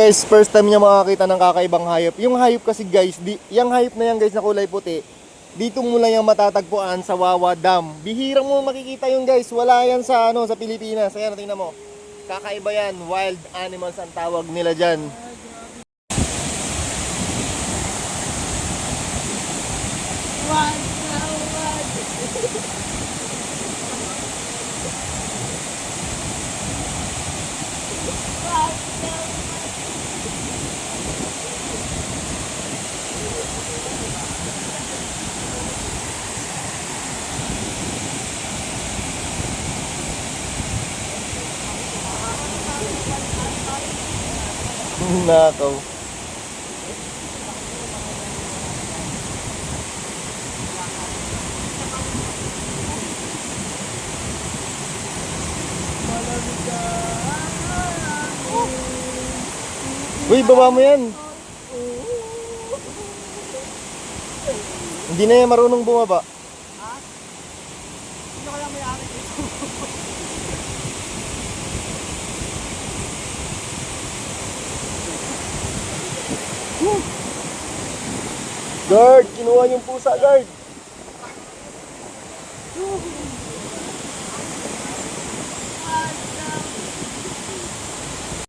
Guys, first time niya makakita ng kakaibang hayop. Yung hayop kasi guys, yung hayop na yan guys na kulay puti, dito mo lang yung matatagpuan sa Wawa Dam. Bihirang mo makikita yung guys, wala yan sa sa Pilipinas. Ayan, tingnan mo. Kakaiba yan, wild animals ang tawag nila dyan. Nakaw. Uy, baba mo yan. Hindi na yan marunong bumaba. Sino kaya may-ari dito? Guard, kinuha yung pusa, guard.